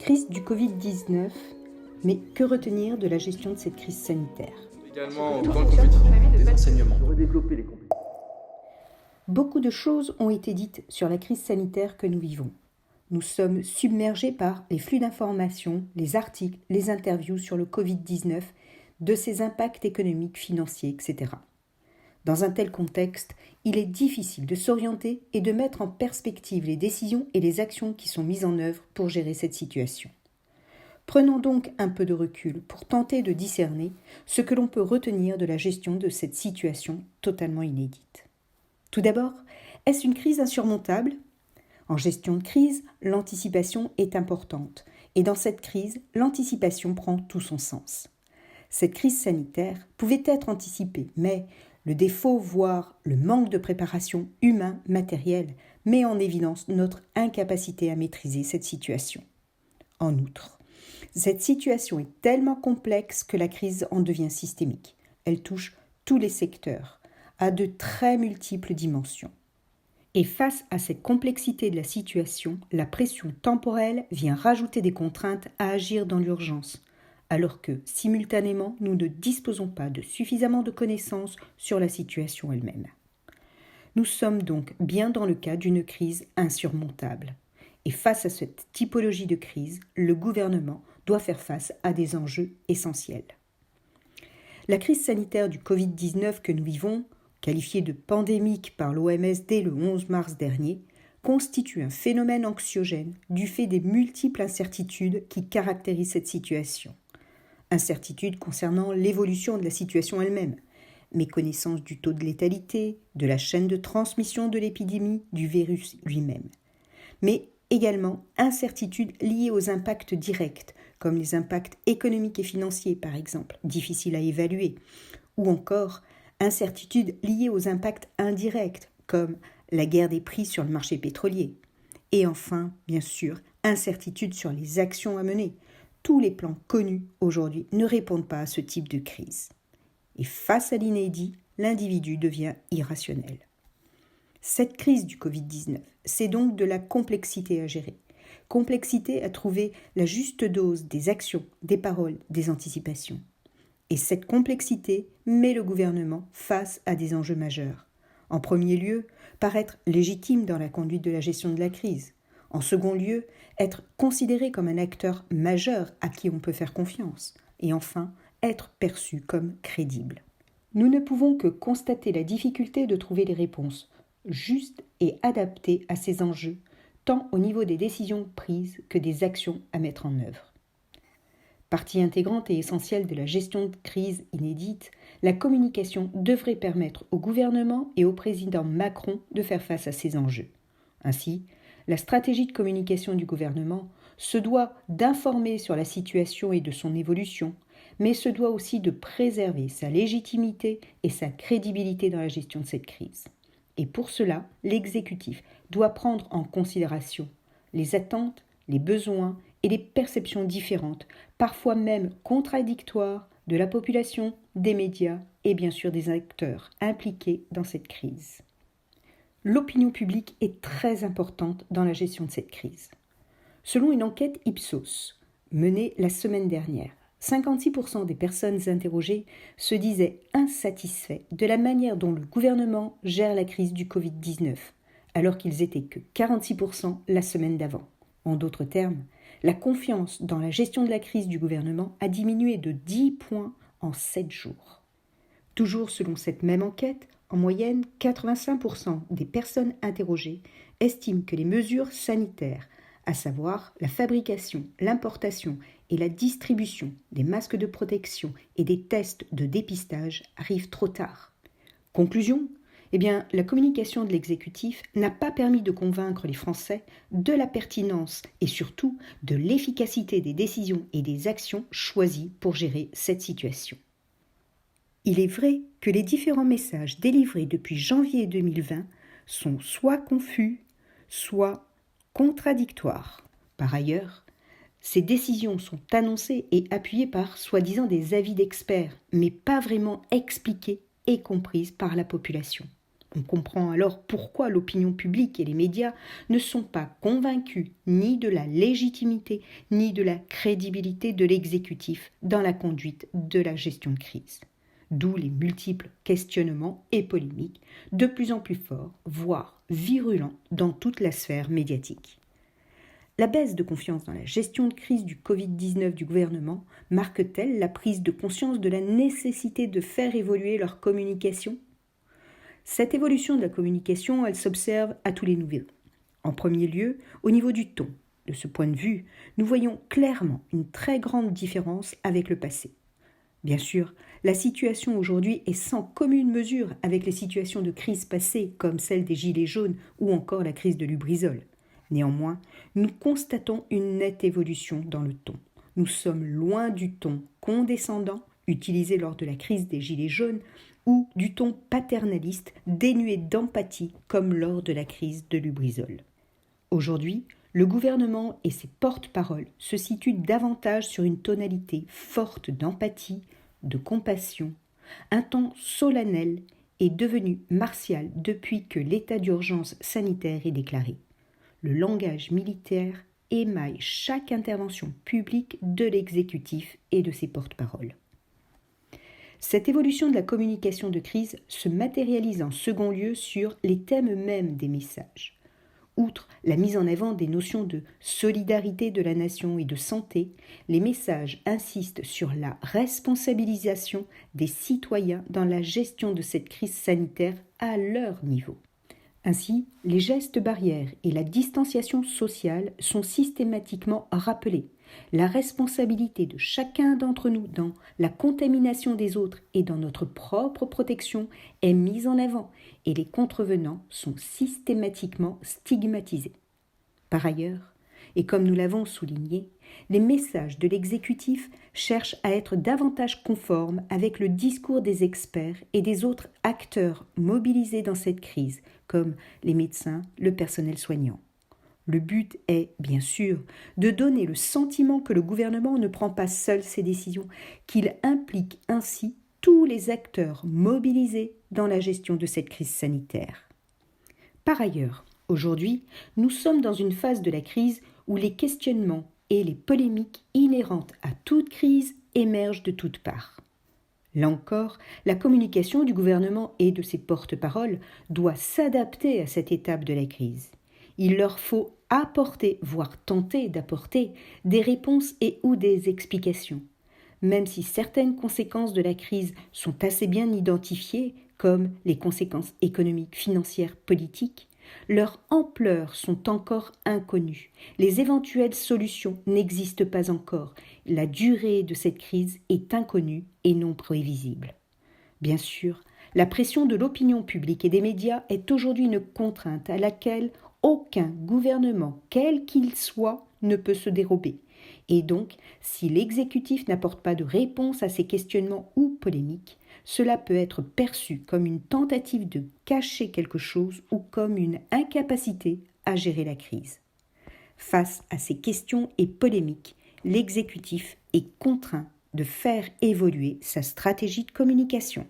Crise du Covid-19, mais que retenir de la gestion de cette crise sanitaire ? Également, dans le Covid, des enseignements. Beaucoup de choses ont été dites sur la crise sanitaire que nous vivons. Nous sommes submergés par les flux d'informations, les articles, les interviews sur le Covid-19, de ses impacts économiques, financiers, etc. Dans un tel contexte, il est difficile de s'orienter et de mettre en perspective les décisions et les actions qui sont mises en œuvre pour gérer cette situation. Prenons donc un peu de recul pour tenter de discerner ce que l'on peut retenir de la gestion de cette situation totalement inédite. Tout d'abord, est-ce une crise insurmontable ? En gestion de crise, l'anticipation est importante, et dans cette crise, l'anticipation prend tout son sens. Cette crise sanitaire pouvait être anticipée, mais le défaut, voire le manque de préparation humain, matérielle, met en évidence notre incapacité à maîtriser cette situation. En outre, cette situation est tellement complexe que la crise en devient systémique. Elle touche tous les secteurs, à de très multiples dimensions. Et face à cette complexité de la situation, la pression temporelle vient rajouter des contraintes à agir dans l'urgence, alors que, simultanément, nous ne disposons pas de suffisamment de connaissances sur la situation elle-même. Nous sommes donc bien dans le cas d'une crise insurmontable. Et face à cette typologie de crise, le gouvernement doit faire face à des enjeux essentiels. La crise sanitaire du Covid-19 que nous vivons, qualifiée de pandémique par l'OMS dès le 11 mars dernier, constitue un phénomène anxiogène du fait des multiples incertitudes qui caractérisent cette situation. Incertitudes concernant l'évolution de la situation elle-même, méconnaissance du taux de létalité, de la chaîne de transmission de l'épidémie, du virus lui-même. Mais également incertitudes liées aux impacts directs, comme les impacts économiques et financiers par exemple, difficiles à évaluer, ou encore incertitudes liées aux impacts indirects, comme la guerre des prix sur le marché pétrolier. Et enfin, bien sûr, incertitudes sur les actions à mener. Tous les plans connus aujourd'hui ne répondent pas à ce type de crise. Et face à l'inédit, l'individu devient irrationnel. Cette crise du Covid-19, c'est donc de la complexité à gérer. Complexité à trouver la juste dose des actions, des paroles, des anticipations. Et cette complexité met le gouvernement face à des enjeux majeurs. En premier lieu, paraître légitime dans la conduite de la gestion de la crise. En second lieu, être considéré comme un acteur majeur à qui on peut faire confiance. Et enfin, être perçu comme crédible. Nous ne pouvons que constater la difficulté de trouver les réponses justes et adaptées à ces enjeux, tant au niveau des décisions prises que des actions à mettre en œuvre. Partie intégrante et essentielle de la gestion de crise inédite, la communication devrait permettre au gouvernement et au président Macron de faire face à ces enjeux. Ainsi, la stratégie de communication du gouvernement se doit d'informer sur la situation et de son évolution, mais se doit aussi de préserver sa légitimité et sa crédibilité dans la gestion de cette crise. Et pour cela, l'exécutif doit prendre en considération les attentes, les besoins et les perceptions différentes, parfois même contradictoires, de la population, des médias et bien sûr des acteurs impliqués dans cette crise. L'opinion publique est très importante dans la gestion de cette crise. Selon une enquête Ipsos menée la semaine dernière, 56% des personnes interrogées se disaient insatisfaits de la manière dont le gouvernement gère la crise du Covid-19, alors qu'ils étaient que 46% la semaine d'avant. En d'autres termes, la confiance dans la gestion de la crise du gouvernement a diminué de 10 points en 7 jours. Toujours selon cette même enquête, en moyenne, 85% des personnes interrogées estiment que les mesures sanitaires, à savoir la fabrication, l'importation et la distribution des masques de protection et des tests de dépistage arrivent trop tard. Conclusion ? La communication de l'exécutif n'a pas permis de convaincre les Français de la pertinence et surtout de l'efficacité des décisions et des actions choisies pour gérer cette situation. Il est vrai que les différents messages délivrés depuis janvier 2020 sont soit confus, soit contradictoires. Par ailleurs, ces décisions sont annoncées et appuyées par soi-disant des avis d'experts, mais pas vraiment expliquées et comprises par la population. On comprend alors pourquoi l'opinion publique et les médias ne sont pas convaincus ni de la légitimité ni de la crédibilité de l'exécutif dans la conduite de la gestion de crise. D'où les multiples questionnements et polémiques de plus en plus forts, voire virulents dans toute la sphère médiatique. La baisse de confiance dans la gestion de crise du Covid-19 du gouvernement marque-t-elle la prise de conscience de la nécessité de faire évoluer leur communication ? Cette évolution de la communication, elle s'observe à tous les niveaux. En premier lieu, au niveau du ton. De ce point de vue, nous voyons clairement une très grande différence avec le passé. Bien sûr, la situation aujourd'hui est sans commune mesure avec les situations de crise passées comme celle des Gilets jaunes ou encore la crise de Lubrizol. Néanmoins, nous constatons une nette évolution dans le ton. Nous sommes loin du ton condescendant utilisé lors de la crise des Gilets jaunes ou du ton paternaliste dénué d'empathie comme lors de la crise de Lubrizol. Aujourd'hui, le gouvernement et ses porte-paroles se situent davantage sur une tonalité forte d'empathie, de compassion. Un ton solennel est devenu martial depuis que l'état d'urgence sanitaire est déclaré. Le langage militaire émaille chaque intervention publique de l'exécutif et de ses porte-paroles. Cette évolution de la communication de crise se matérialise en second lieu sur les thèmes mêmes des messages. Outre la mise en avant des notions de solidarité de la nation et de santé, les messages insistent sur la responsabilisation des citoyens dans la gestion de cette crise sanitaire à leur niveau. Ainsi, les gestes barrières et la distanciation sociale sont systématiquement rappelés. La responsabilité de chacun d'entre nous dans la contamination des autres et dans notre propre protection est mise en avant et les contrevenants sont systématiquement stigmatisés. Par ailleurs, et comme nous l'avons souligné, les messages de l'exécutif cherchent à être davantage conformes avec le discours des experts et des autres acteurs mobilisés dans cette crise, comme les médecins, le personnel soignant. Le but est, bien sûr, de donner le sentiment que le gouvernement ne prend pas seul ses décisions, qu'il implique ainsi tous les acteurs mobilisés dans la gestion de cette crise sanitaire. Par ailleurs, aujourd'hui, nous sommes dans une phase de la crise où les questionnements et les polémiques inhérentes à toute crise émergent de toutes parts. Là encore, la communication du gouvernement et de ses porte-paroles doit s'adapter à cette étape de la crise. Il leur faut apporter, voire tenter d'apporter, des réponses et ou des explications. Même si certaines conséquences de la crise sont assez bien identifiées, comme les conséquences économiques, financières, politiques, leurs ampleurs sont encore inconnues. Les éventuelles solutions n'existent pas encore. La durée de cette crise est inconnue et non prévisible. Bien sûr, la pression de l'opinion publique et des médias est aujourd'hui une contrainte à laquelle aucun gouvernement, quel qu'il soit, ne peut se dérober. Et donc, si l'exécutif n'apporte pas de réponse à ces questionnements ou polémiques, cela peut être perçu comme une tentative de cacher quelque chose ou comme une incapacité à gérer la crise. Face à ces questions et polémiques, l'exécutif est contraint de faire évoluer sa stratégie de communication.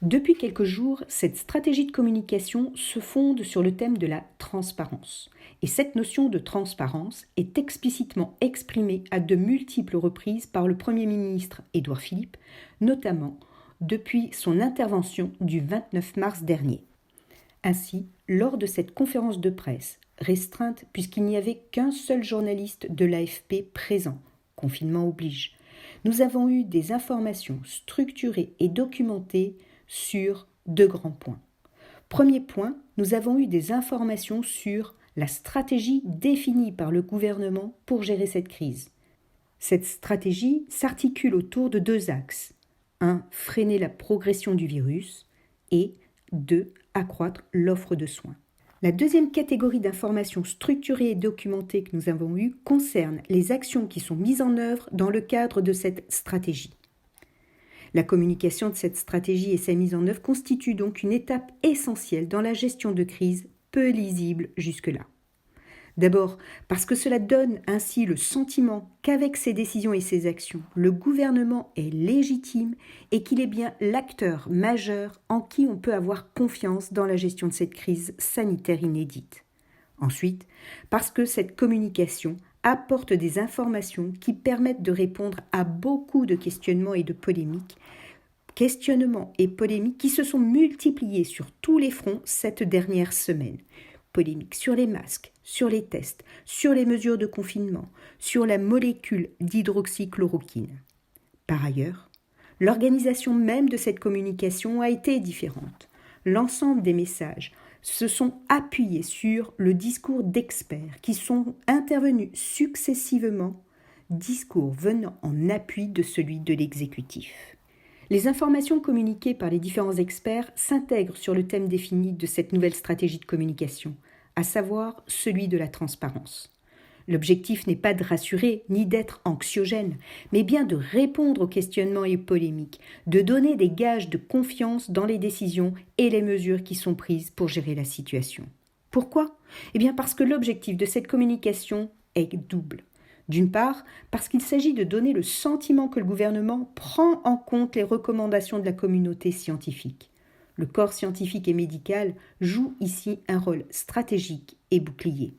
Depuis quelques jours, cette stratégie de communication se fonde sur le thème de la transparence. Et cette notion de transparence est explicitement exprimée à de multiples reprises par le Premier ministre Édouard Philippe, notamment depuis son intervention du 29 mars dernier. Ainsi, lors de cette conférence de presse, restreinte puisqu'il n'y avait qu'un seul journaliste de l'AFP présent, confinement oblige, nous avons eu des informations structurées et documentées sur deux grands points. Premier point, nous avons eu des informations sur la stratégie définie par le gouvernement pour gérer cette crise. Cette stratégie s'articule autour de deux axes. 1. Freiner la progression du virus et 2. Accroître l'offre de soins. La deuxième catégorie d'informations structurées et documentées que nous avons eues concerne les actions qui sont mises en œuvre dans le cadre de cette stratégie. La communication de cette stratégie et sa mise en œuvre constituent donc une étape essentielle dans la gestion de crise peu lisible jusque-là. D'abord, parce que cela donne ainsi le sentiment qu'avec ses décisions et ses actions, le gouvernement est légitime et qu'il est bien l'acteur majeur en qui on peut avoir confiance dans la gestion de cette crise sanitaire inédite. Ensuite, parce que cette communication apporte des informations qui permettent de répondre à beaucoup de questionnements et polémiques qui se sont multipliés sur tous les fronts cette dernière semaine. Polémiques sur les masques, sur les tests, sur les mesures de confinement, sur la molécule d'hydroxychloroquine. Par ailleurs, l'organisation même de cette communication a été différente. L'ensemble des messages se sont appuyés sur le discours d'experts qui sont intervenus successivement, discours venant en appui de celui de l'exécutif. Les informations communiquées par les différents experts s'intègrent sur le thème défini de cette nouvelle stratégie de communication, à savoir celui de la transparence. L'objectif n'est pas de rassurer ni d'être anxiogène, mais bien de répondre aux questionnements et polémiques, de donner des gages de confiance dans les décisions et les mesures qui sont prises pour gérer la situation. Pourquoi ? Parce que l'objectif de cette communication est double. D'une part, parce qu'il s'agit de donner le sentiment que le gouvernement prend en compte les recommandations de la communauté scientifique. Le corps scientifique et médical joue ici un rôle stratégique et bouclier.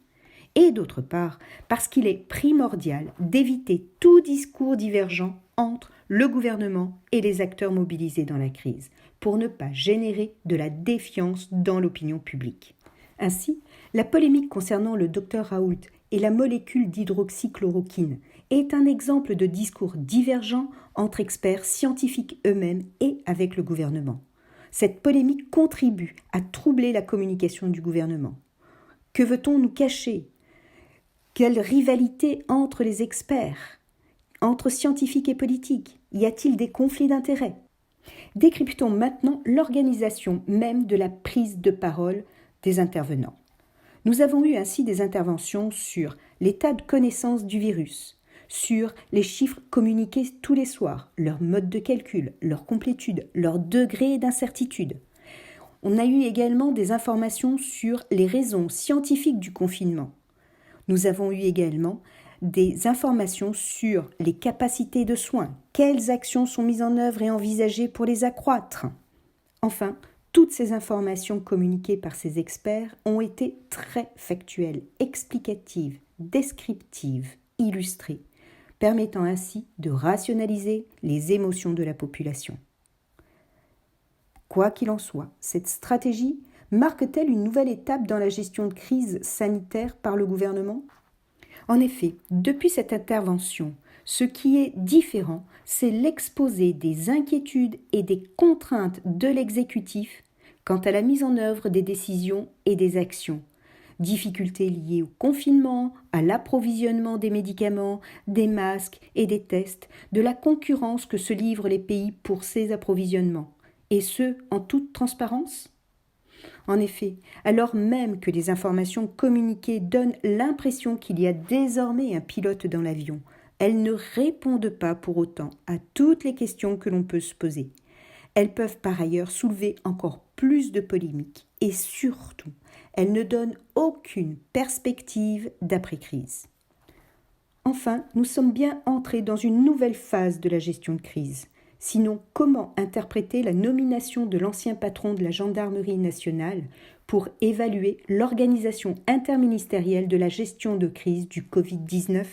Et d'autre part, parce qu'il est primordial d'éviter tout discours divergent entre le gouvernement et les acteurs mobilisés dans la crise, pour ne pas générer de la défiance dans l'opinion publique. Ainsi, la polémique concernant le Dr Raoult et la molécule d'hydroxychloroquine est un exemple de discours divergents entre experts scientifiques eux-mêmes et avec le gouvernement. Cette polémique contribue à troubler la communication du gouvernement. Que veut-on nous cacher ? Quelle rivalité entre les experts, entre scientifiques et politiques ? Y a-t-il des conflits d'intérêts ? Décryptons maintenant l'organisation même de la prise de parole des intervenants. Nous avons eu ainsi des interventions sur l'état de connaissance du virus, sur les chiffres communiqués tous les soirs, leur mode de calcul, leur complétude, leur degré d'incertitude. On a eu également des informations sur les raisons scientifiques du confinement. Nous avons eu également des informations sur les capacités de soins, quelles actions sont mises en œuvre et envisagées pour les accroître. Enfin, toutes ces informations communiquées par ces experts ont été très factuelles, explicatives, descriptives, illustrées, permettant ainsi de rationaliser les émotions de la population. Quoi qu'il en soit, cette stratégie marque-t-elle une nouvelle étape dans la gestion de crise sanitaire par le gouvernement ? En effet, depuis cette intervention, ce qui est différent, c'est l'exposé des inquiétudes et des contraintes de l'exécutif quant à la mise en œuvre des décisions et des actions. Difficultés liées au confinement, à l'approvisionnement des médicaments, des masques et des tests, de la concurrence que se livrent les pays pour ces approvisionnements, et ce, en toute transparence ? En effet, alors même que les informations communiquées donnent l'impression qu'il y a désormais un pilote dans l'avion, elles ne répondent pas pour autant à toutes les questions que l'on peut se poser. Elles peuvent par ailleurs soulever encore plus de polémiques et surtout, elles ne donnent aucune perspective d'après-crise. Enfin, nous sommes bien entrés dans une nouvelle phase de la gestion de crise. Sinon, comment interpréter la nomination de l'ancien patron de la gendarmerie nationale pour évaluer l'organisation interministérielle de la gestion de crise du Covid-19 ?